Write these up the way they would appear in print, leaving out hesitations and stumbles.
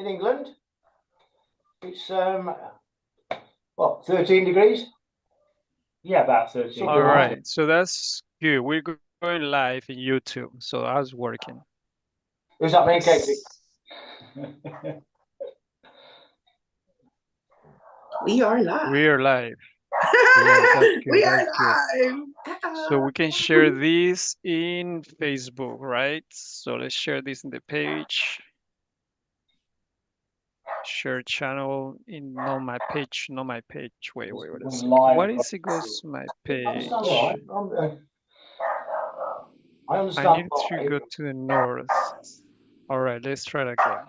in England. It's what, 13 degrees? Yeah, about 13. All right, so that's good. We're going live in YouTube, so that's working. Who's that mean, Katie? We are live. We are live. Yeah, that's good. We are That's good. live. So we can share this in Facebook, right? So let's share this in the page. Share channel in not my page. Wait. What is it goes to my page? I understand. I need to go to the north. All right, let's try that again.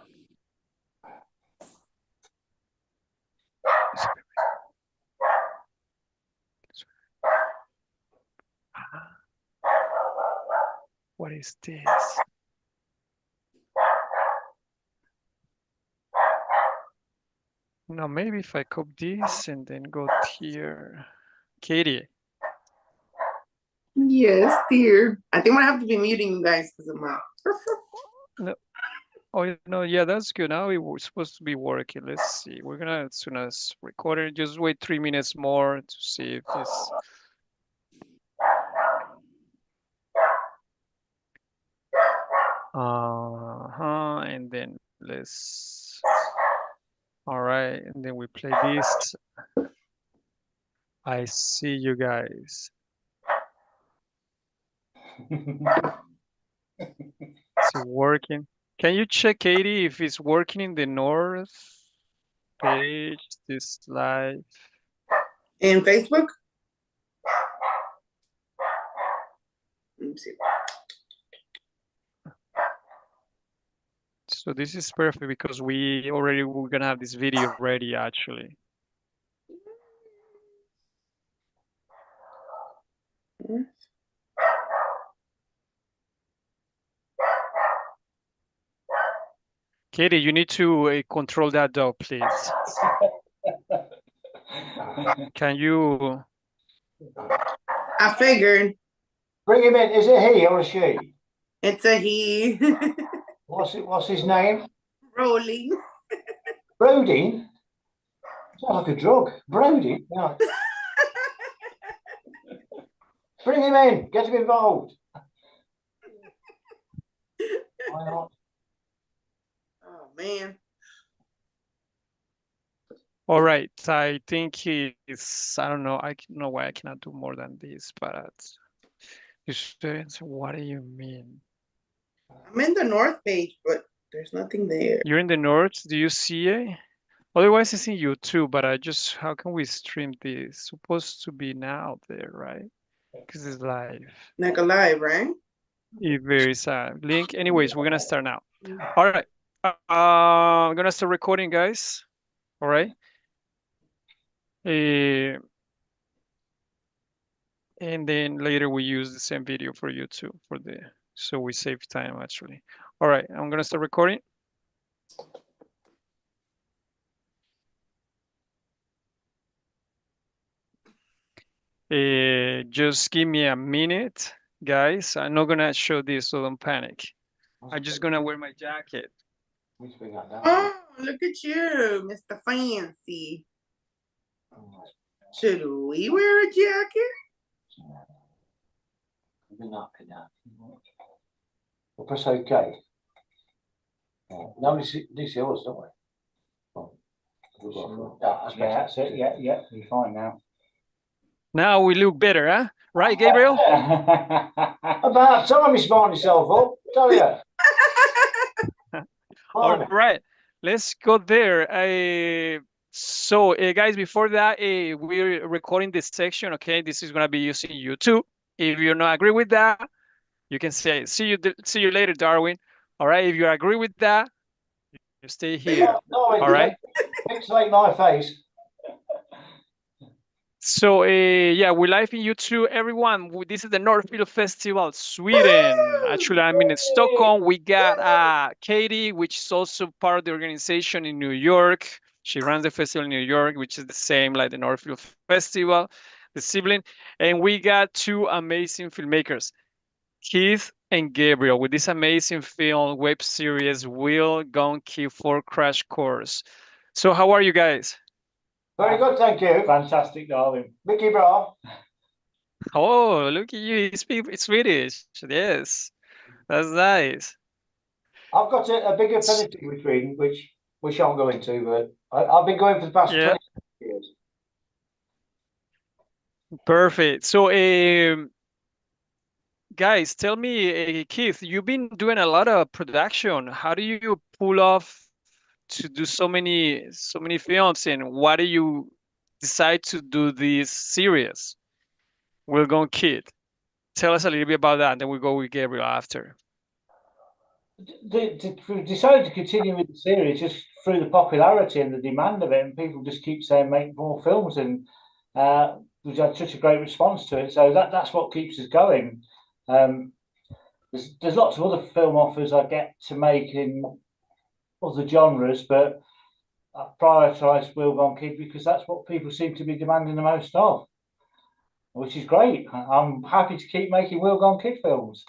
What is this? No, maybe if I copy this and then go here. Katie. Yes, dear. I think I'm gonna have to be muting you guys because I'm out. No. Oh no, yeah, that's good. Now it was supposed to be working. Let's see. We're gonna, as soon as recorded, just wait 3 minutes more to see if this. And then let's. All right, and then we play this. I see you guys. Is it working? Can you check, Katie, if it's working in the north page, this live? In Facebook? Let me see. So this is perfect because we're gonna have this video ready actually. Katie, you need to control that dog, please. Can you? I figured. Bring him in. Is it he or a she? It's a he. What's his name? Rolling. Brody? Sounds like a drug. Brody? No. Bring him in. Get him involved. Why not? Oh, man. All right. I think he's, I don't know. I don't know why I cannot do more than this, but what do you mean? I'm in the north page, but there's nothing there. You're in the north. Do you see it? Otherwise, it's in YouTube, but how can we stream this? Supposed to be now there, right? Because it's live. Like a live, right? If there is a link. Anyways, we're gonna start now. All right. I'm gonna start recording, guys. All right. And then later we use the same video for YouTube so we save time actually. All right, I'm gonna start recording. Just give me a minute, guys. I'm not gonna show this, so don't panic. I'm just gonna wear my jacket. Oh, look at you, Mr. Fancy. Should we wear a jacket? We'll press OK. No, this is yours, don't we? That's it. Yeah, we're fine now. Now we look better, huh? Right, Gabriel? About time you smarten yourself up, tell you. All right, let's go there. So, guys, before that, we're recording this section, okay? This is gonna be using YouTube. If you not agree with that, you can say, see you later, Darwin. All right, if you agree with that, you stay here. All right? Pixelate my face. So, yeah, we're live in YouTube, everyone. This is the Northfield Festival, Sweden. Actually, I'm in Stockholm. We got Katie, which is also part of the organization in New York. She runs the festival in New York, which is the same like the Northfield Festival, the sibling. And we got two amazing filmmakers. Keith and Gabriel with this amazing film web series Will Gone Keith for Crash Course. So how are you guys? Very good, thank you. Fantastic, Darwin. Mickey Bra. Oh, look at you, you speak Swedish. Yes, that's nice. I've got a big affinity with reading, which we shan't go into, but I've been going for the past Yeah. 20 years. Perfect. So, guys, tell me, Keith, you've been doing a lot of production. How do you pull off to do so many films, and why do you decide to do this series? We're going Kid. Tell us a little bit about that, and then we'll go with Gabriel after. We decided to continue with the series just through the popularity and the demand of it, and people just keep saying make more films, and we've had such a great response to it. So that's what keeps us going. There's lots of other film offers I get to make in other genres, but I prioritise Will Gone Kid because that's what people seem to be demanding the most of, which is great. I'm happy to keep making Will Gone Kid films.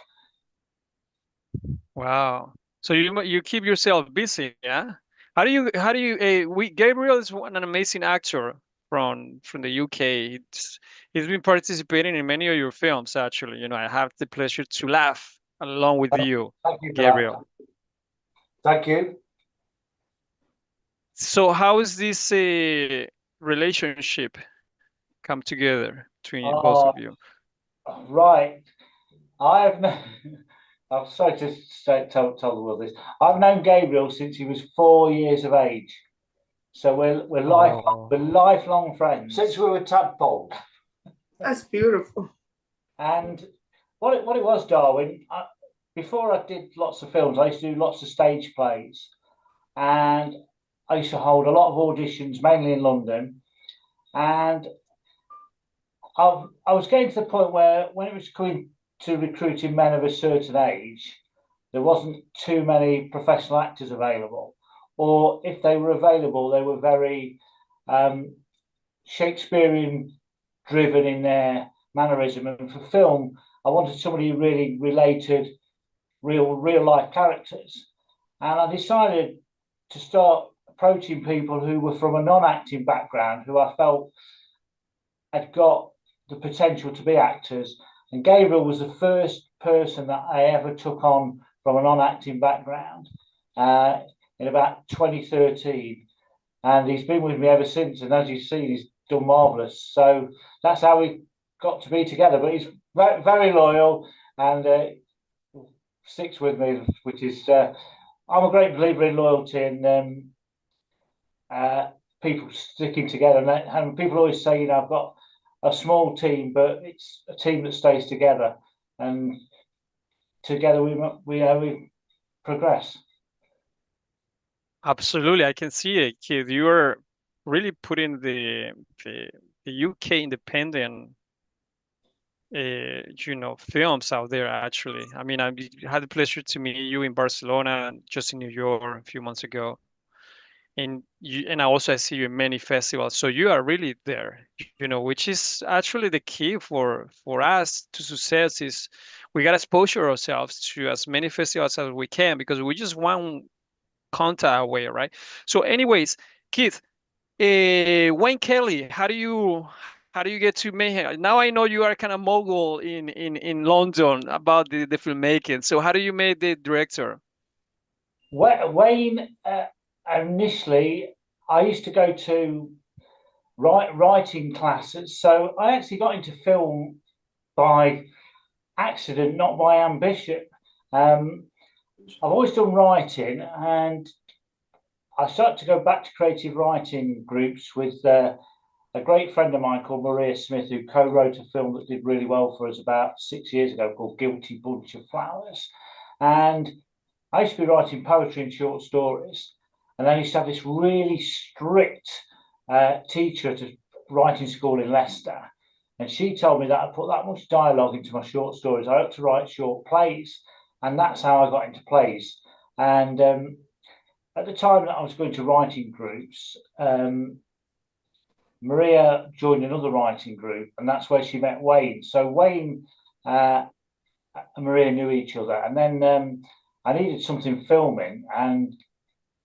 Wow. So you keep yourself busy, yeah? How do you Gabriel is an amazing actor from the UK. He's been participating in many of your films actually. You know, I have the pleasure to laugh along with you, Thank you, Gabriel. Thank you. So how is this relationship come together between both of you? Right. I'm sorry to tell the world this. I've known Gabriel since he was 4 years of age. So we're lifelong friends. Since we were tadpoles. That's beautiful. And what it was, Darwin, before I did lots of films, I used to do lots of stage plays. And I used to hold a lot of auditions, mainly in London. And I was getting to the point where when it was coming to recruiting men of a certain age, there wasn't too many professional actors available. Or if they were available, they were very Shakespearean driven in their mannerism. And for film, I wanted somebody who really related real life characters. And I decided to start approaching people who were from a non-acting background, who I felt had got the potential to be actors. And Gabriel was the first person that I ever took on from a non-acting background in about 2013. And he's been with me ever since. And as you see, he's done marvellous. So that's how we got to be together. But he's very, very loyal and sticks with me, which is, I'm a great believer in loyalty and people sticking together. And people always say, you know, I've got a small team, but it's a team that stays together, and together we progress. Absolutely, I can see it, Kid. You are really putting the UK independent, films out there. Actually, I mean, I had the pleasure to meet you in Barcelona, just in New York a few months ago. And I see you in many festivals, so you are really there, which is actually the key for us to success. Is we got to exposure ourselves to as many festivals as we can, because we just one contact away, right? So anyways, Keith, Wayne Kelly, how do you get to meet him? Now I know you are kind of mogul in London about the filmmaking, so how do you meet the director? Wayne, initially, I used to go to writing classes, so I actually got into film by accident, not by ambition. I've always done writing, and I started to go back to creative writing groups with a great friend of mine called Maria Smith, who co-wrote a film that did really well for us about 6 years ago called Guilty Bunch of Flowers. And I used to be writing poetry and short stories. And then I used to have this really strict teacher at a writing school in Leicester. And she told me that I put that much dialogue into my short stories. I ought to write short plays. And that's how I got into plays. And at the time that I was going to writing groups, Maria joined another writing group, and that's where she met Wayne. So Wayne and Maria knew each other, and then I needed something filming, and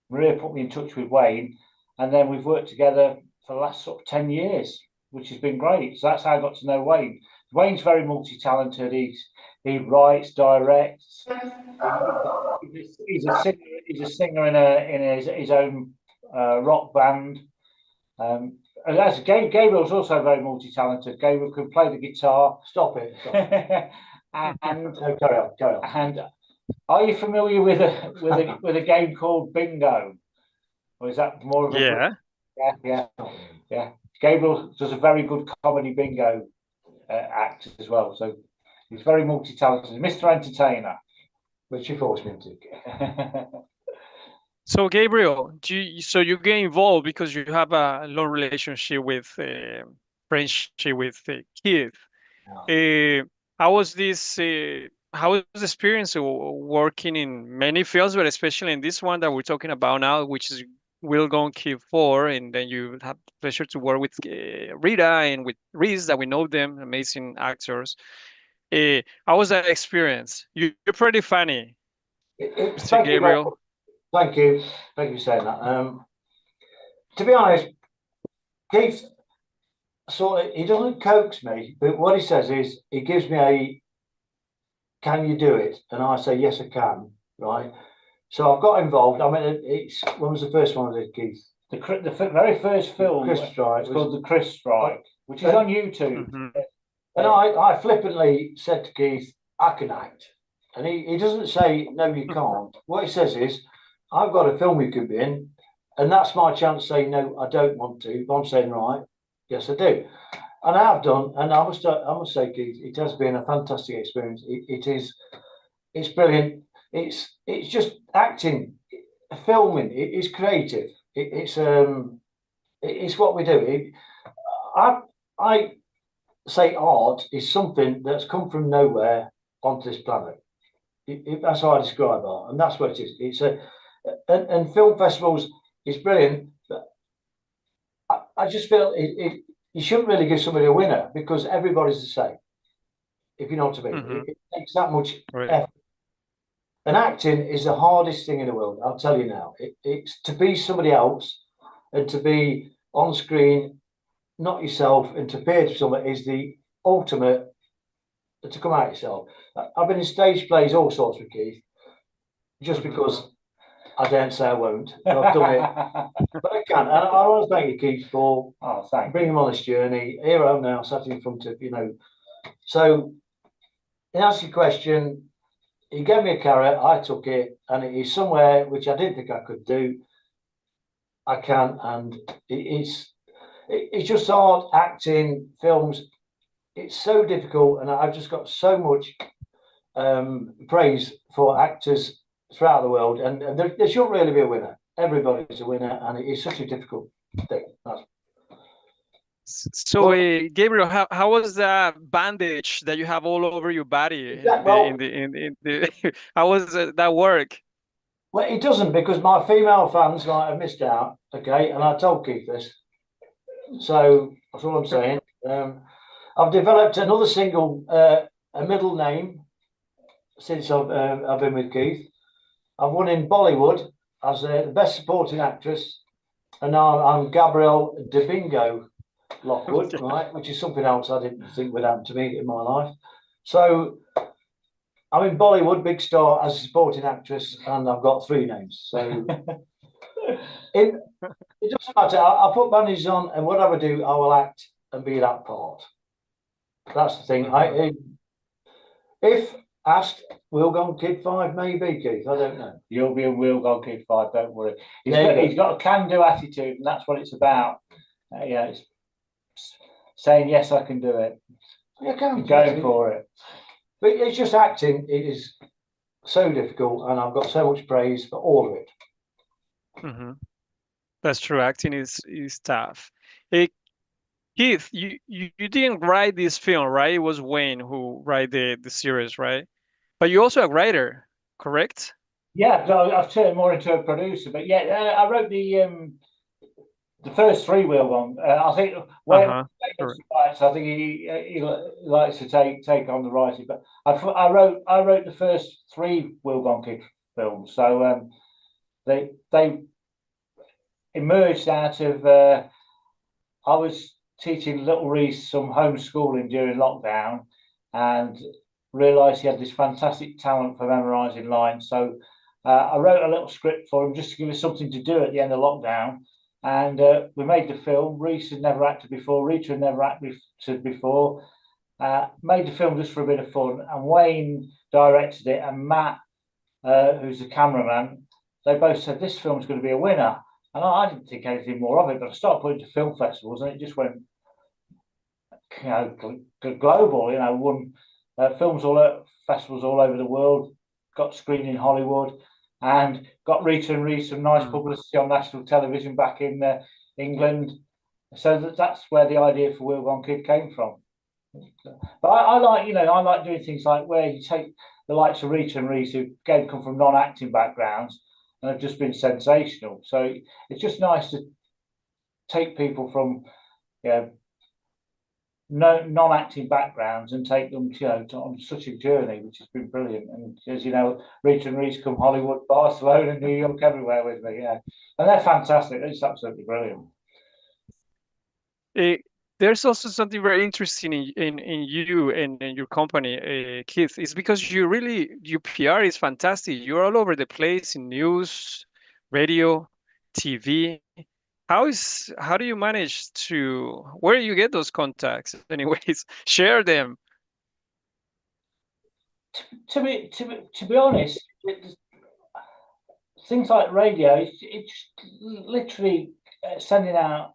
Maria put me in touch with Wayne, and then we've worked together for the last sort of 10 years, which has been great. So that's how I got to know Wayne. Wayne's very multi-talented. He writes, directs. He's a singer in his own rock band. And as Gabriel's also very multi-talented. Gabriel can play the guitar. Stop it. Stop it. And No, carry on. Carry on. and are you familiar with a game called Bingo? Or is that more of a yeah. Gabriel does a very good comedy bingo act as well. So he's very multi-talented. Mr. Entertainer. Which you forced me to. So Gabriel, so you get involved because you have a long relationship with friendship with Keith. How was this? How was the experience of working in many fields, but especially in this one that we're talking about now, which is Will Gone Keith 4, and then you have the pleasure to work with Rita and with Reese, that we know them, amazing actors. How was that experience? You're pretty funny, Mr. Gabriel. Thank you. Thank you for saying that. To be honest, Keith he doesn't coax me, but what he says is he gives me a "can you do it?" and I say yes I can, right? So I've got involved. I mean, when was the first one I did, Keith? The very first film, Chris Strike. It's called The Chris Strike, which is on YouTube. And I flippantly said to Keith, I can act. And he doesn't say, no, you can't. What he says is, I've got a film you could be in, and that's my chance to say, no, I don't want to. But I'm saying, right, yes, I do. And I have done, and I must say, Keith, it has been a fantastic experience. It's brilliant. It's just acting, filming. It's creative. It's what we do. I say art is something that's come from nowhere onto this planet. That's how I describe art, and that's what it is. And film festivals is brilliant. But I just feel you shouldn't really give somebody a winner because everybody's the same. If you know what I mean, it takes that much effort. And acting is the hardest thing in the world. I'll tell you now. It's to be somebody else and to be on screen, not yourself, and to appear to somebody is the ultimate. To come out yourself. I've been in stage plays, all sorts with Keith, just because I daren't say I won't. But I've done it, but I can. And I want to thank you, Keith, for bringing him on this journey. Here I am now, sat in front of So, in answer to your question, he gave me a carrot, I took it, and it is somewhere which I didn't think I could do. I can, and it's just art, acting, films. It's so difficult, and I've just got so much praise for actors throughout the world, and there shouldn't really be a winner. Everybody's a winner, and it is such a difficult thing. So, Gabriel, how was that bandage that you have all over your body? How was that work? Well, it doesn't, because my female fans might have missed out. Okay, and I told Keith this, so that's all I'm saying. I've developed another single, a middle name, since I've been with Keith. I've won in Bollywood as the best supporting actress, and now I'm Gabriel de Bingo Lockwood, right? Which is something else I didn't think would happen to me in my life. So I'm in Bollywood, big star as a supporting actress, and I've got 3 names. So it doesn't matter. I put bandages on, and whatever I do, I will act and be that part. That's the thing. If asked, Will Gone Kid 5, maybe, Keith. I don't know. You'll be a Will Gone Kid 5. Don't worry. He's got a can-do attitude, and that's what it's about. It's saying yes, I can do it. You can. Going for it. But it's just acting. It is so difficult, and I've got so much praise for all of it. That's true. Acting is tough. Keith, you didn't write this film, right? It was Wayne who wrote the series, right? But you're also a writer, correct? Yeah, so I've turned more into a producer. But yeah, I wrote the the first three Will Gone. I think when Uh-huh. Sure. writes, I think he likes to take on the writing. But I wrote the first three Will Gone Kid films. So they emerged out of. I was teaching little Reese some homeschooling during lockdown, and realised he had this fantastic talent for memorising lines. So I wrote a little script for him just to give us something to do at the end of lockdown. And we made the film. Reese had never acted before. Rita had never acted before. Made the film just for a bit of fun. And Wayne directed it, and Matt, who's the cameraman, they both said this film's going to be a winner. And I didn't think anything more of it, but I started putting it to film festivals, and it just went, global. Won films festivals all over the world. Got screened in Hollywood, and got Rita and Reese some nice publicity on national television back in England. So that's where the idea for Will Gone Kid came from. But I like doing things like where you take the likes of Rita and Reese, who again come from non-acting backgrounds and have just been sensational. So it's just nice to take people from non-acting backgrounds and take them on such a journey, which has been brilliant. And as you know, Rita and Reese come Hollywood, Barcelona, New York, everywhere with me. And they're fantastic. It's absolutely brilliant. There's also something very interesting in you and in your company, Keith. It's because your PR is fantastic. You're all over the place in news, radio, TV. How do you manage where do you get those contacts? Anyways, share them. To be honest, things like radio, it's literally sending out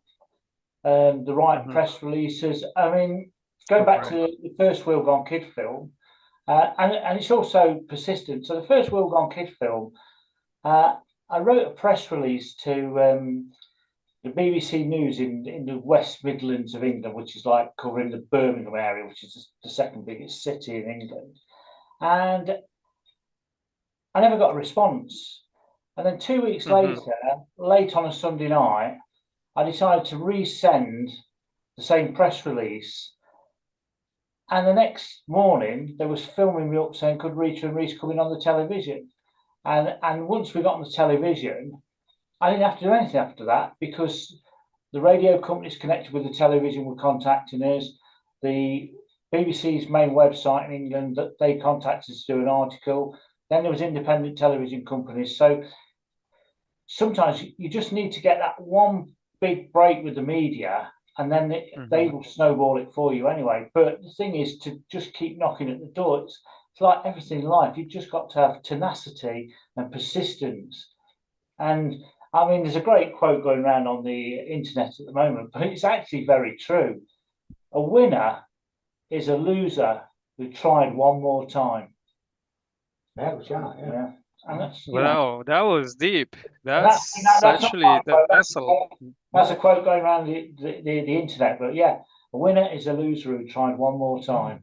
the right press releases. I mean, going back to the first Will Gone Kid film, and it's also persistent. So the first Will Gone Kid film, I wrote a press release to the BBC News in the West Midlands of England, which is like covering the Birmingham area, which is the second biggest city in England. And I never got a response. And then 2 weeks later, late on a Sunday night, I decided to resend the same press release. And the next morning, they was filming me up saying, could Rita and Reese come in on the television? And once we got on the television, I didn't have to do anything after that, because the radio companies connected with the television were contacting us. The BBC's main website in England, that they contacted us to do an article. Then there was independent television companies. So sometimes you just need to get that one big break with the media, and then they will snowball it for you anyway. But the thing is to just keep knocking at the door. It's like everything in life. You've just got to have tenacity and persistence. And I mean, there's a great quote going around on the internet at the moment, but it's actually very true. A winner is a loser who tried one more time. Yeah. And that's, wow, that was deep. That's actually that's a quote going around the internet. But yeah, a winner is a loser who tried one more time.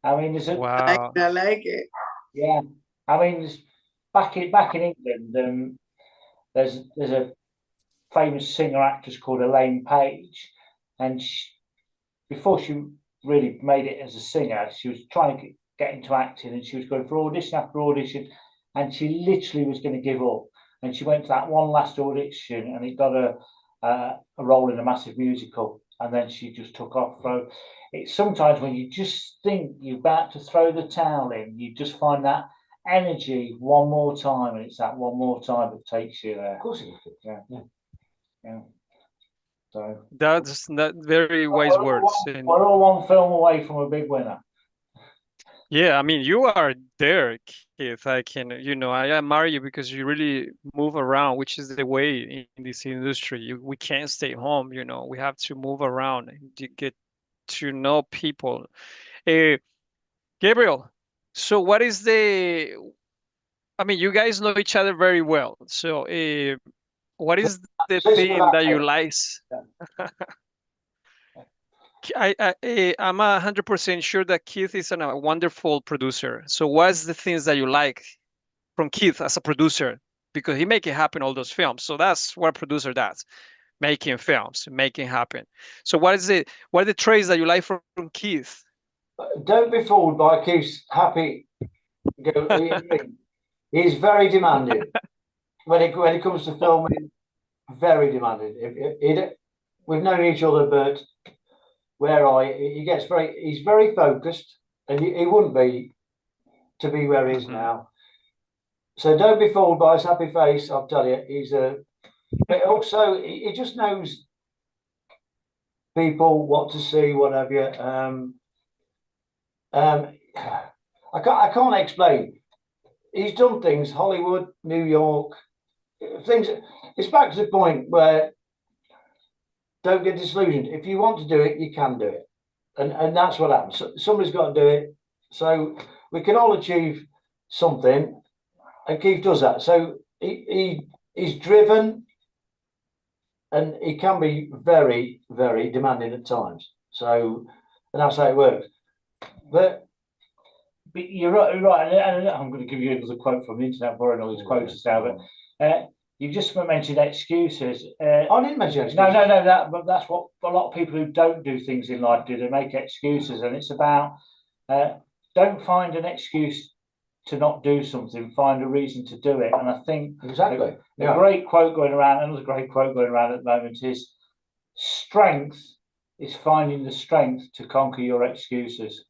I mean, wow. I like it. Yeah, I mean, back in England, there's a famous singer actress called Elaine Page, and before she really made it as a singer, she was trying to get into acting, and she was going for audition after audition, and she literally was going to give up. And she went to that one last audition, and it got a role in a massive musical, and then she just took off. So it's sometimes when you just think you're about to throw the towel in, you just find that energy one more time, and it's that one more time that takes you there. Of course it is. Yeah. So that's not very wise words. We're all one film away from a big winner. Yeah, I mean, you are there, Keith. I admire you because you really move around, which is the way in this industry. We can't stay home, we have to move around and get to know people. Gabriel, so what is I mean, you guys know each other very well. So what is the thing that you like? I'm 100% sure that Keith is a wonderful producer. So what's the things that you like from Keith as a producer? Because he make it happen, all those films. So that's what a producer does. making films, making happen. So what are the traits that you like from Keith? Don't be fooled by Keith's happy. He's very demanding when it comes to filming. Very demanding. We've known each other, but he's very focused, and he wouldn't be to be where he is now. So don't be fooled by his happy face. I'll tell you, but also he just knows people, what to see, what have you. I can't explain. He's done things, Hollywood, New York, things. It's back to the point where don't get disillusioned. If you want to do it, you can do it, and that's what happens. Somebody's got to do it. So we can all achieve something, and Keith does that. So he's driven, and he can be very, very demanding at times. So, and that's how it works. But you're right. And I'm going to give you another quote from the internet, borrowing all these quotes now. But you just mentioned excuses. I didn't mention excuses. No. But that's what a lot of people who don't do things in life do. They make excuses, and it's about don't find an excuse to not do something. Find a reason to do it. And I think exactly a great quote going around. Another great quote going around at the moment is: "Strength is finding the strength to conquer your excuses."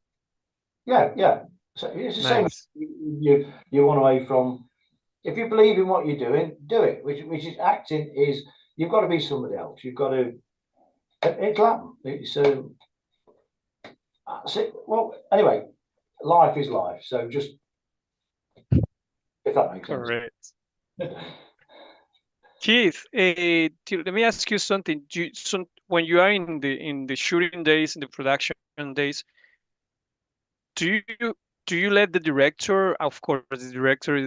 Yeah. So it's the same. You run away from. If you believe in what you're doing, do it. Which is acting. Is you've got to be somebody else. You've got to. It'll happen. Well, anyway, life is life. So just if that makes sense. Correct. Keith, let me ask you something. When you are in the shooting days, in the production days, do you let the director, of course, the director,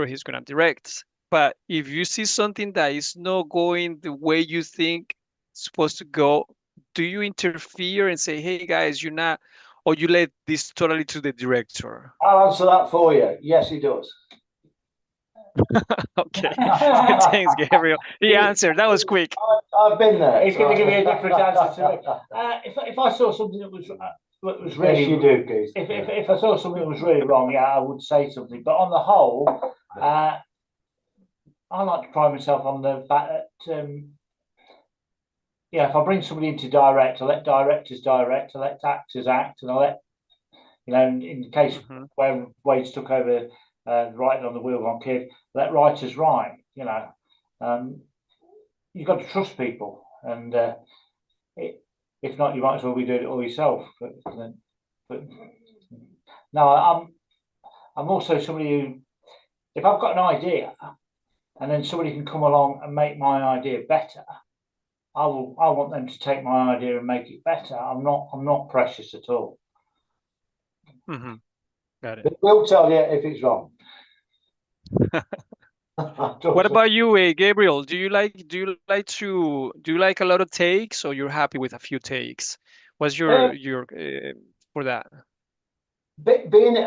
he's gonna direct. But if you see something that is not going the way you think it's supposed to go, do you interfere and say, "Hey guys, you're not," or you let this totally to the director? I'll answer that for you. Yes, he does. Okay. Thanks, Gabriel. He answered. That was quick. I've been there. He's going to give me a different answer to it. If I saw something that was really, yes, you do, Keith. If I saw something that was really wrong, yeah, I would say something. But on the whole, I like to pride myself on the fact that, if I bring somebody in to direct, I let directors direct, I let actors act, and I let, in the case where Wade's took over writing on the wheel on Kid, let writers write. You've got to trust people, and if not, you might as well be doing it all yourself. But no, I'm also somebody who, if I've got an idea, and then somebody can come along and make my idea better, I want them to take my idea and make it better. I'm not precious at all. Got it. But we'll tell you if it's wrong. What about you, Gabriel? Do you like a lot of takes, or you're happy with a few takes? What's your for that? Being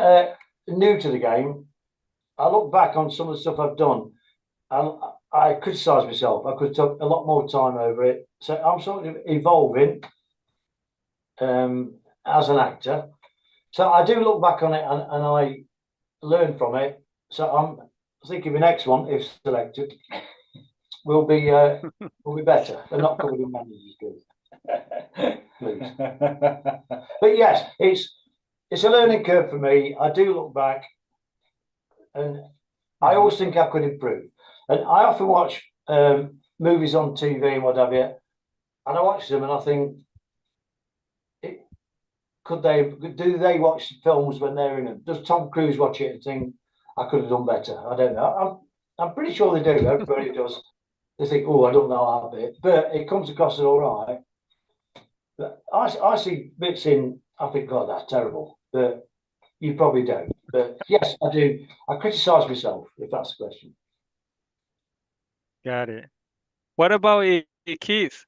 new to the game, I look back on some of the stuff I've done, and I criticise myself. I could have took a lot more time over it. So I'm sort of evolving as an actor. So I do look back on it and I learn from it. So I'm thinking the next one, if selected, will be better. They're not covered in manager's good. Please. But yes, it's a learning curve for me. I do look back, and I always think I could improve. And I often watch movies on TV and what have you, and I watch them and I think, do they watch films when they're in them? Does Tom Cruise watch it and think, I could have done better? I don't know. I'm pretty sure they do. Everybody does. They think, oh, I don't know that bit, but it comes across as all right. But I see bits in, I think, God, that's terrible. But you probably don't. But yes, I do. I criticise myself, if that's the question. Got it. What about Keith?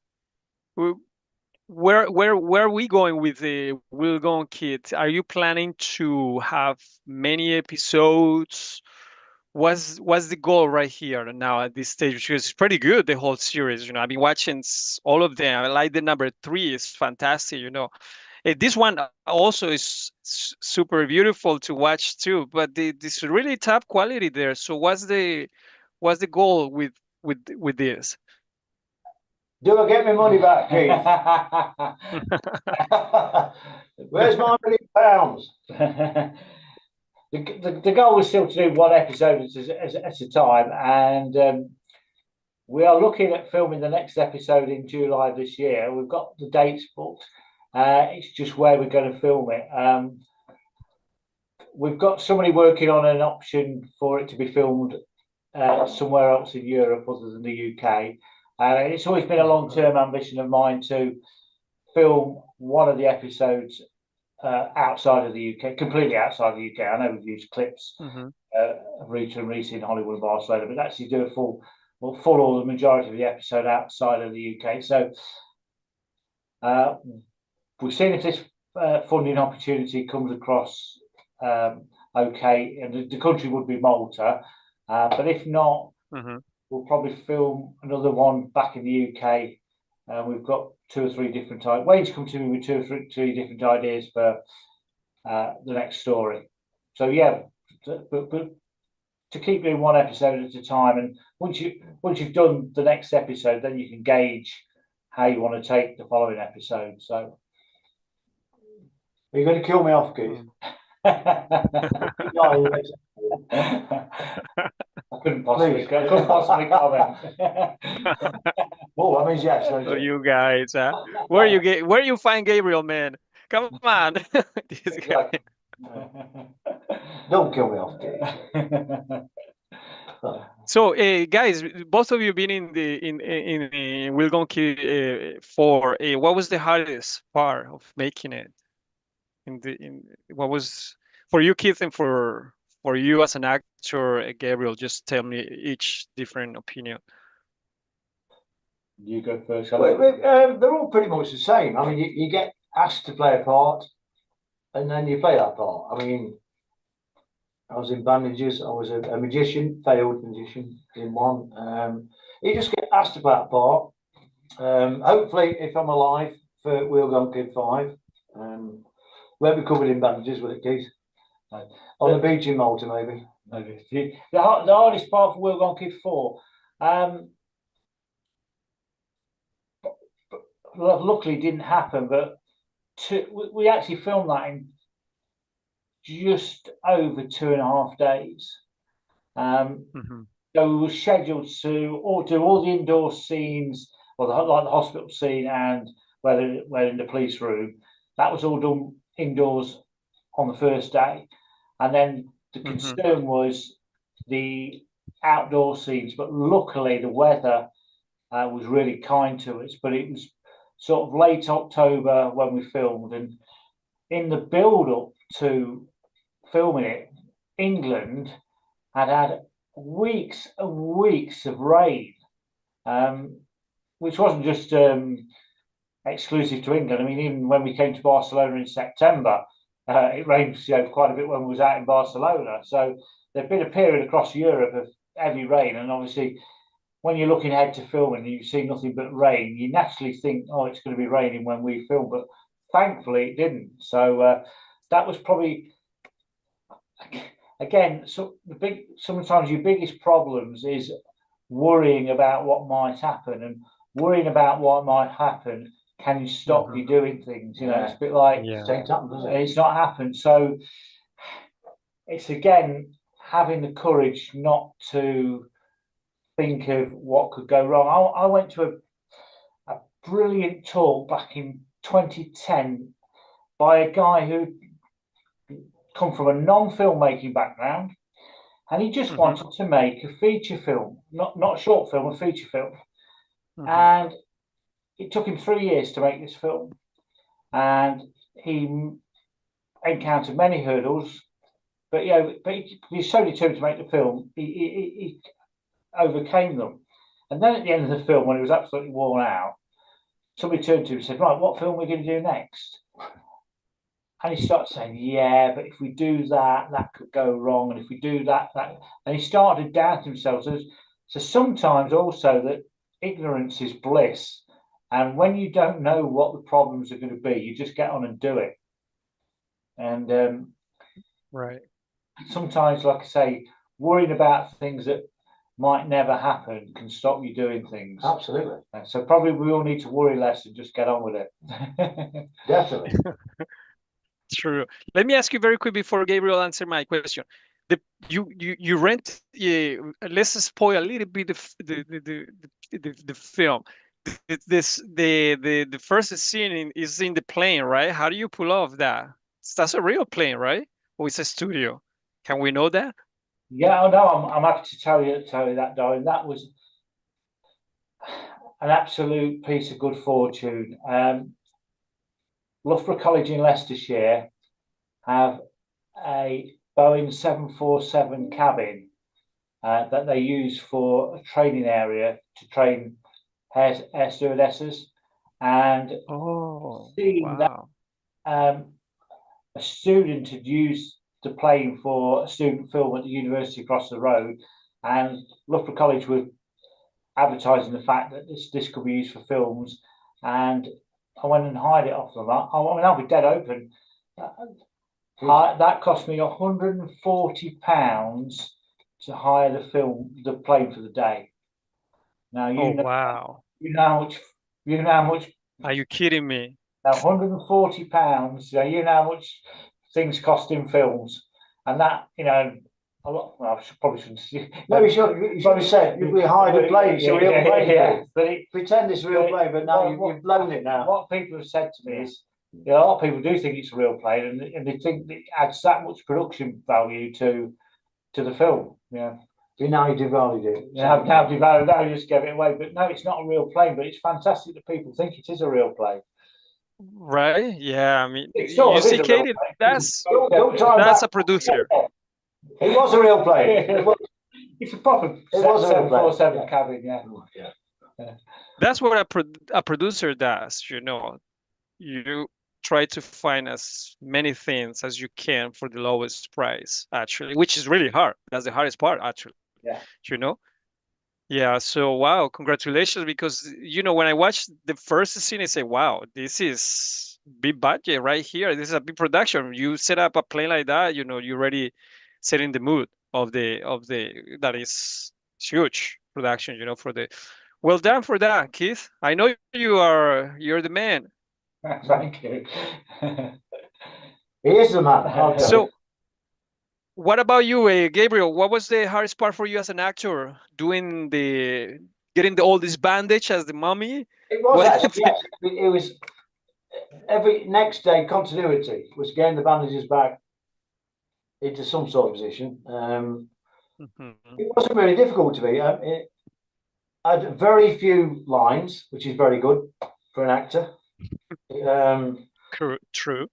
Where are we going with the We'll Go Kid? Are you planning to have many episodes, what's the goal right here now at this stage? Because it's pretty good, the whole series. I've been watching all of them. I like the number 3; it's fantastic. This one also is super beautiful to watch too. But this really top quality there. So what's the goal with this? Do I get my money back, Keith? Where's my £1 million? The goal was still to do one episode at a time, and we are looking at filming the next episode in July this year. We've got the dates booked. It's just where we're going to film it. We've got somebody working on an option for it to be filmed somewhere else in Europe other than the UK. It's always been a long-term ambition of mine to film one of the episodes outside of the UK, completely outside the UK. I know we've used clips of Rita and Reese in Hollywood and Barcelona, but actually do a full or the majority of the episode outside of the UK. So we've seen if this funding opportunity comes across okay, and the country would be Malta, but if not, we'll probably film another one back in the UK. We've got 2 or 3 different ideas. Wayne's come to me with 2 or 3 different ideas for the next story. So yeah, but to keep doing one episode at a time, and once you've done the next episode, then you can gauge how you want to take the following episode. So, are you going to kill me off, Keith? I couldn't possibly comment. Oh, that means yes. So you guys, where you find Gabriel, man? Come on, this guy. Don't kill me off, Keith. So, guys, both of you been in the We're Gonna Kill 4. What was the hardest part of making it? What was for you, Keith, and for you as an actor, Gabriel? Just tell me each different opinion. You go first. Well, they're all pretty much the same. I mean, you get asked to play a part, and then you play that part. I mean, I was in bandages. I was a magician, failed magician in one. You just get asked to play that part. Hopefully, if I'm alive for We're Gonna Kill 5, won't be covered in bandages, will it, Keith? On the beach in Malta, maybe. Maybe. The hardest part for We're Gonna Kill 4. Luckily, didn't happen, but we actually filmed that in just over 2.5 days. So we were scheduled to do all the indoor scenes, like the hospital scene and where in the police room. That was all done indoors on the first day, and then the concern was the outdoor scenes. But luckily, the weather was really kind to us. But it was sort of late October when we filmed, and in the build-up to filming it, England had weeks and weeks of rain, which wasn't just exclusive to England. I mean, even when we came to Barcelona in September, it rained quite a bit when we was out in Barcelona. So there'd been a period across Europe of heavy rain, and obviously when you're looking ahead to filming and you see nothing but rain, you naturally think, oh, it's going to be raining when we film, but thankfully it didn't. So that was probably, again, sometimes your biggest problems is worrying about what might happen, and worrying about what might happen can you stop you doing things. It's a bit like it's not happened. So it's again having the courage not to think of what could go wrong. I went to a brilliant talk back in 2010 by a guy who come from a non-filmmaking background, and he just wanted to make a feature film, not short film, a feature film. And it took him 3 years to make this film, and he encountered many hurdles, but he was so determined to make the film, he overcame them. And then at the end of the film, when he was absolutely worn out, somebody turned to him and said, right, what film are we going to do next? And he started saying, yeah, but if we do that, that could go wrong. And if we do that, that. And he started doubting himself. So sometimes also that ignorance is bliss. And when you don't know what the problems are going to be, you just get on and do it. And Right. sometimes, like I say, worrying about things that might never happen can stop you doing things. Absolutely. So probably we all need to worry less and just get on with it. Definitely. True. Let me ask you very quick before Gabriel answer my question. You rent. Let's spoil a little bit the film. The first scene is in the plane, right? How do you pull off that? That's a real plane, right? Or it's a studio? Can we know that? Yeah, no, I'm happy to tell you that, Darren. That was an absolute piece of good fortune. Loughborough College in Leicestershire have a Boeing 747 cabin that they use for a training area to train air stewardesses. And seeing that a student had used the plane for a student film at the university across the road, and Loughborough College were advertising the fact that this could be used for films, and I went and hired it off them. I mean, I'll be dead open. That cost me £140 to hire the plane for the day. Now wow! You know how much. Are you kidding me? Now £140. You know how much things cost in films, and that a lot. Well, I probably shouldn't. No, you should have said we hired a plane. It's a real plane. Yeah, but pretend it's a real plane, but now you've blown it now. What people have said to me is, a lot of people do think it's a real plane, and they think it adds that much production value to the film. Yeah. Now you devalued it. Now devalued. Now you just gave it away. But no, it's not a real plane. But it's fantastic that people think it is a real plane. Right? Yeah. I mean, you see, Katie, that's a producer. It was a real plane. It's a proper 747 cabin. Yeah. That's what a producer does. You try to find as many things as you can for the lowest price, actually, which is really hard. That's the hardest part, actually. Yeah. Yeah. So wow, congratulations, because when I watched the first scene, I say, wow, this is big budget right here. This is a big production. You set up a plane like that, you're already setting the mood of the that is huge production, for the well done for that, Keith. I know you're the man. Thank you. He is the man. So what about you, Gabriel? What was the hardest part for you as an actor, getting all this bandage as the mummy? It was actually, yes. It was every next day. Continuity was getting the bandages back into some sort of position. It wasn't really difficult to me. I had very few lines, which is very good for an actor. True.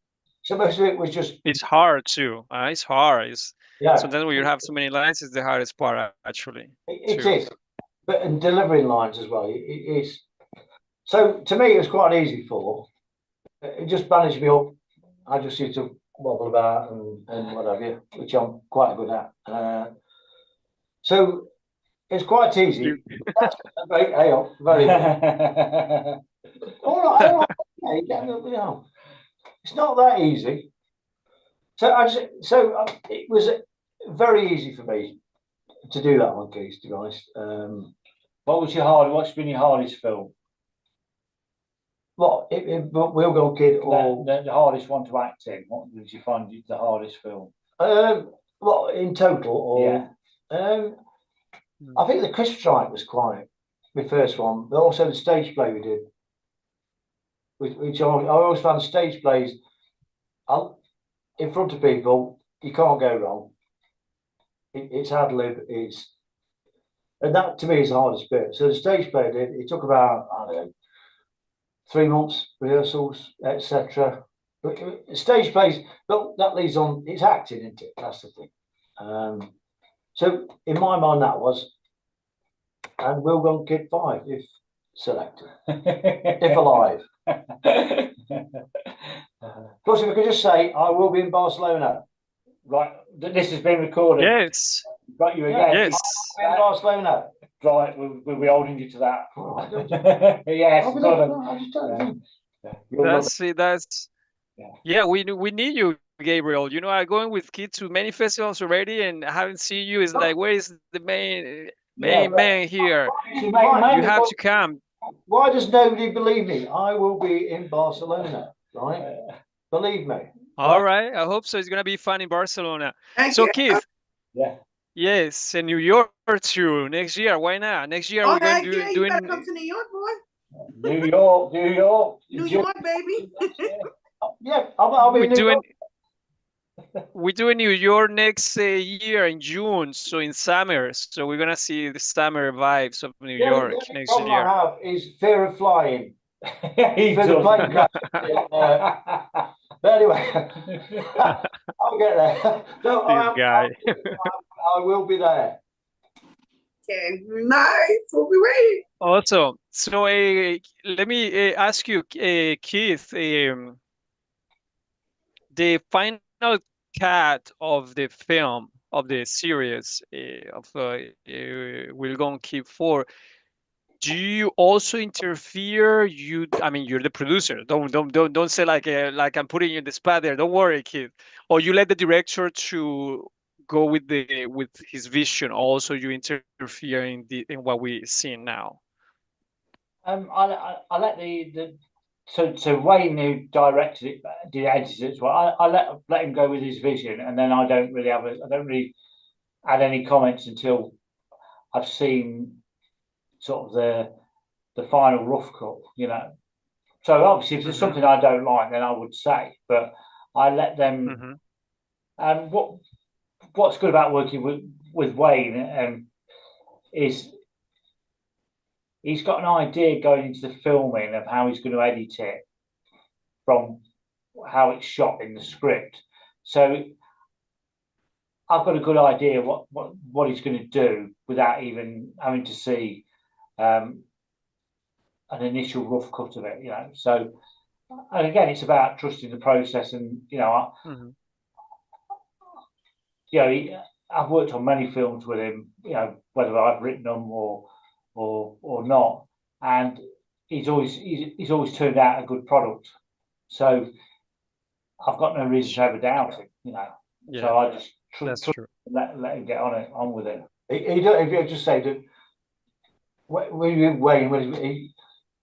So most of it was just. It's hard too. It's hard. Sometimes when you have so many lines, it's the hardest part, actually. It is, but in delivering lines as well, it is. So to me, it was quite an easy fall. It just bandaged me up. I just used to wobble about and what have you, which I'm quite good at. So it's quite easy. That's very very. All right. It's not that easy. So it was very easy for me to do that one, Keith, to be honest. What's been your hardest film? What? We'll Go Kid or the hardest one to act in? What did you find the hardest film? Well, in total, or I think the Crisp Strike was quite my first one, but also the stage play we did, which I always found stage plays in front of people, you can't go wrong. It's ad lib, and that to me is the hardest bit. So the stage play I did, it took about, I don't know, 3 months, rehearsals, etc. But stage plays, but that leads on, it's acting, isn't it? That's the thing. So in my mind that was, and We'll Go Kid 5. selector, if alive. Plus, if I could just say, I will be in Barcelona. Right, this has been recorded. Yes. Got you again. Yes. I'll be in Barcelona. Right, we'll be holding you to that. Oh, I don't- Yes, I'll be got there. it. No, I just don't think. You'll love That's it. That's Yeah. yeah. We need you, Gabriel. You know, I'm going with kids to many festivals already, and I haven't seen you. It's like, where is the main man here? See, You have to come. Why does nobody believe me? I will be in Barcelona, right? Believe me. All right. I hope so. It's gonna be fun in Barcelona. Thank So, you. Keith, Yeah. yes, and New York too. Next year, why not? Next year Oh, we're going heck to yeah, do you better doing. come to New York, boy. New York, New York. New York, baby. Yeah, I'll be We're in New doing York. we're doing New York next year in June, so in summer. So we're gonna see the summer vibes of New The only- York the only next problem year. I have is fear of flying. He Fear the does. plane crash. But anyway, I'll get there. No, This guy. I will be there. Okay, nice. We'll be waiting. Also, so let me ask you, Keith, the final cut of the film of the series of We're Gonna Keep 4. Do you also interfere? I mean, you're the producer. Don't say like I'm putting you in the spot there. Don't worry, Keith. Or you let the director to go with his vision. Also, you interfere in what we see now. I let so Wayne, who directed it, did edit it as well. I let him go with his vision, and then I don't really add any comments until I've seen sort of the final rough cut, you know. So obviously, if there's something I don't like, then I would say, but I let them. And what's good about working with Wayne is he's got an idea going into the filming of how he's going to edit it from how it's shot in the script. So I've got a good idea what he's going to do without even having to see an initial rough cut of it, you know. So, and again, it's about trusting the process, and you know, I've worked on many films with him, you know, whether I've written them or not, and he's always turned out a good product. So I've got no reason to ever doubt it, you know. Yeah, so I just that's true. Let him get on with it. If you just say that when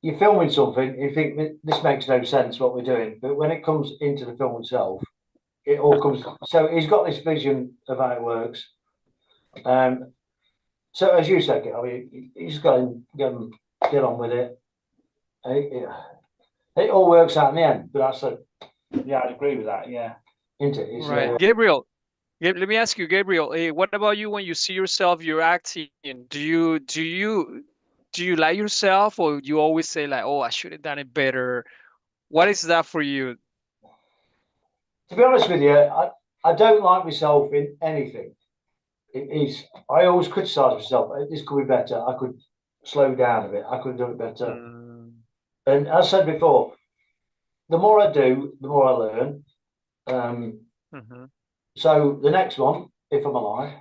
you're filming something, you think this makes no sense what we're doing, but when it comes into the film itself, it all comes. So he's got this vision of how it works. So as you said, I mean, he's got to get on with it. It all works out in the end, but Yeah, I'd agree with that. Yeah. Into it. Right, Gabriel. Let me ask you, Gabriel. What about you when you see yourself? You're acting. Do you like yourself, or you always say like, "Oh, I should have done it better"? What is that for you? To be honest with you, I don't like myself in anything. I always criticise myself. This could be better. I could slow down a bit. I could do it better. And as I said before, the more I do, the more I learn. So the next one, if I'm alive,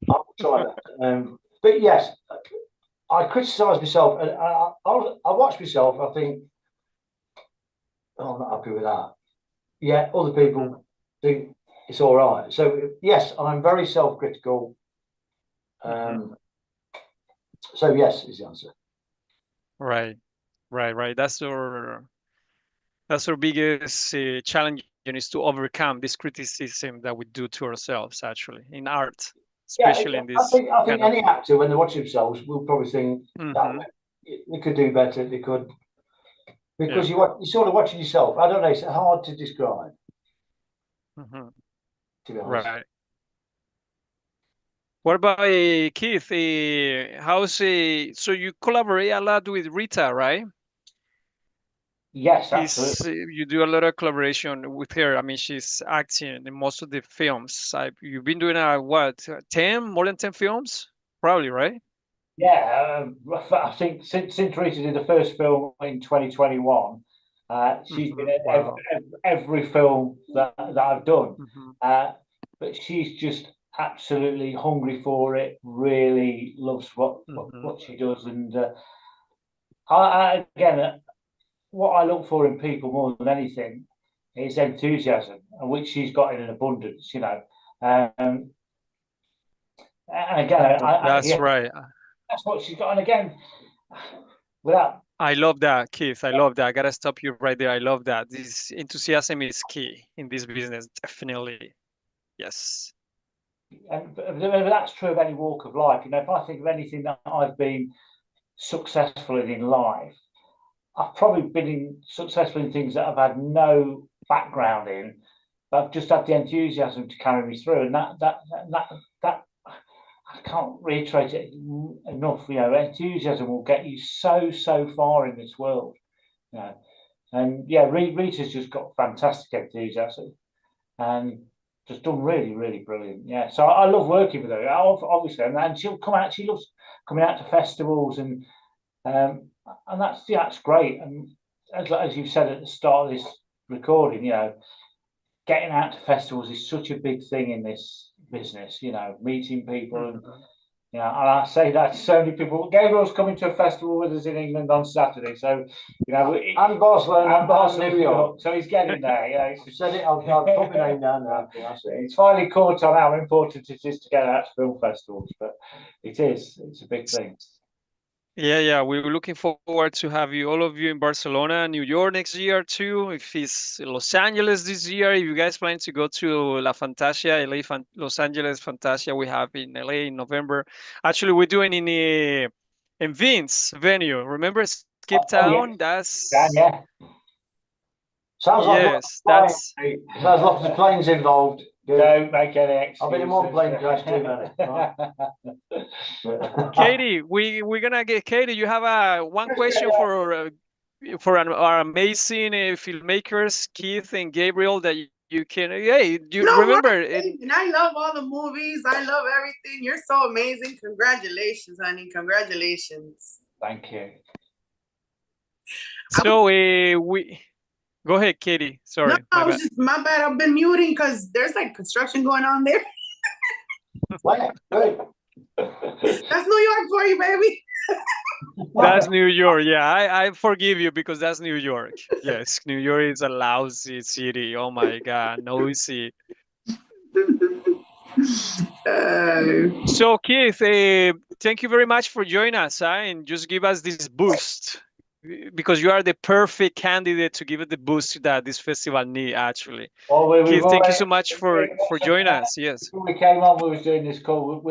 I'll try that. But yes, I criticise myself, and I watch myself. I think, oh, I'm not happy with that. Yeah, other people think it's all right. So yes, I'm very self-critical. So yes is the answer. Right. That's our biggest challenge, is to overcome this criticism that we do to ourselves, actually, in art, especially in this. I think any actor, when they watch themselves, will probably think that they could do better. They could, because you're sort of watching yourself. I don't know. It's hard to describe. To be honest. Right. What about Keith? How's so you collaborate a lot with Rita, right? Yes, absolutely. You do a lot of collaboration with her. I mean, she's acting in most of the films. You've been doing what, more than 10 films, probably, right? Yeah, I think since Rita did the first film in 2021, she's been at Wow. every film that I've done. Mhm. But she's just absolutely hungry for it, really loves what she does. And again, what I look for in people more than anything is enthusiasm, and which she's got in an abundance, you know. And again, That's yeah, right. that's what she's got. And again, without I love that, Keith. I love that. I gotta stop you right there. I love that. This enthusiasm is key in this business. Definitely. Yes. and that's true of any walk of life. You know, if I think of anything that I've been successful in life, I've probably been successful in things that I've had no background in, but I've just had the enthusiasm to carry me through. And that I can't reiterate it enough. You know, enthusiasm will get you so far in this world. You know, and yeah, Rita's just got fantastic enthusiasm and just done really brilliant. Yeah, so I love working with her, obviously, and she'll come out. She loves coming out to festivals and that's great. And as you've said at the start of this recording, you know, getting out to festivals is such a big thing in this business. You know, meeting people and. You know, and I say that to so many people. Gabriel's coming to a festival with us in England on Saturday, so you know, And Barcelona and New York. so he's getting there. You know, I've said it, I'll put my name down now. That's it. it's finally caught on how important it is to get out to film festivals, but it's a big thing. Yeah. We're looking forward to have you, all of you, in Barcelona, New York next year too. If it's Los Angeles this year, if you guys plan to go to La Fantasia, Los Angeles Fantasia, we have in LA in November. Actually, we're doing in Vince venue. Remember Skip Town? That's Yeah. Sounds like yes, that's there's lots of planes involved. Don't make any excuses. I've been in one plane crash too many. Right? Katie. We're gonna get Katie. You have one question for our amazing filmmakers, Keith and Gabriel, that you can. Hey, you No, remember? and I love all the movies. I love everything. You're so amazing. Congratulations, honey. Congratulations. Thank you. So we go ahead, Katie. Sorry, No, I my was bad. just my bad. I've been muting because there's like construction going on there. Where? Good. That's New York for you, baby. That's New York. Yeah, I forgive you because that's New York. Yes, New York is a lousy city. Oh my God, noisy. So Keith, thank you very much for joining us, and just give us this boost because you are the perfect candidate to give it the boost that this festival need. Actually, Well, Keith, thank you so much for joining us. Yes. Before we came on, we was doing this call.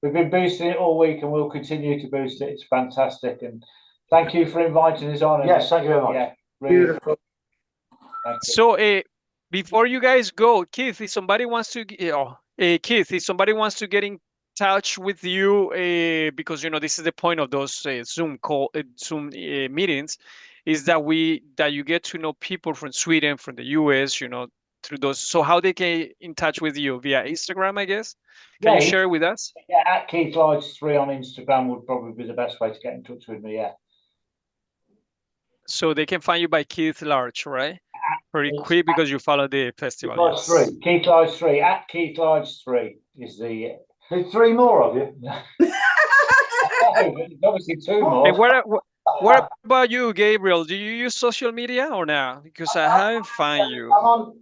We've been boosting it all week, and we'll continue to boost it. It's fantastic, and thank you for inviting us on. Yes, thank you very much. Yeah, really. Beautiful. Thank you. So, before you guys go, Keith, if somebody wants to, Keith, if somebody wants to get in touch with you, because you know this is the point of those Zoom meetings, is that you get to know people from Sweden, from the US, you know, through those. So how they get in touch with you via Instagram, I guess. Can you share with us? Yeah, at Keith Lodge 3 on Instagram would probably be the best way to get in touch with me. Yeah. So they can find you by Keith Large, right? Pretty quick because you follow the festival. Keith Lodge 3. Keith Lodge 3. At Keith Lodge 3 is the. There's 3 more of you. Obviously 2 more. Hey, what about you, Gabriel? Do you use social media or not? Because I haven't found you. I'm on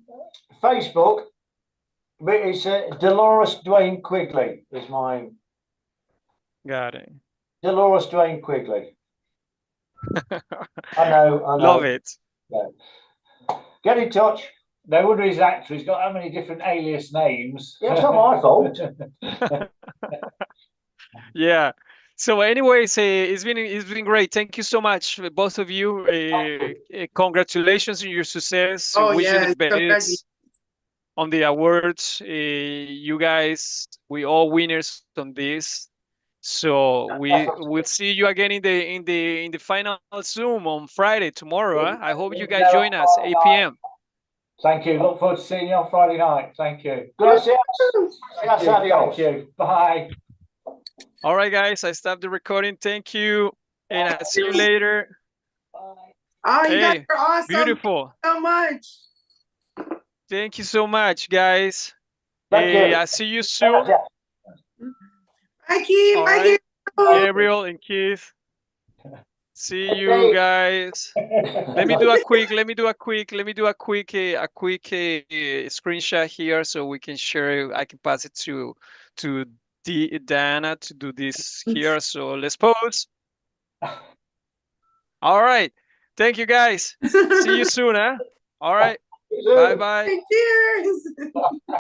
Facebook. But it's Dolores Dwayne Quigley is my. Got it. Dolores Dwayne Quigley. I know. Love it. Yeah. Get in touch. No wonder he's an actor. He's got how many different alias names. Yeah, it's not my fault. Yeah. So, anyways, it's been great. Thank you so much, both of you. Congratulations on your success. Oh, Wish you yeah, the best on the awards. You guys, we all winners on this. So we'll see you again in the final Zoom on Friday tomorrow. Huh? I hope you guys join us 8 p.m. Thank you. Look forward to seeing you on Friday night. Thank you. Gracias. Thank you. Bye. All right, guys, I stopped the recording. Thank you, and I'll see you later. Oh, you guys Hey, are awesome. beautiful. So much. Thank you so much, guys. Thank Hey, you. I'll see you soon. Bye, Keith. All Bye, right, Gabriel. Gabriel and Keith. See you guys. Let me do a quick screenshot here so we can share. I can pass it to Diana to do this here. So let's pause. All right. Thank you guys. See you soon, huh? All right. Bye bye. Cheers.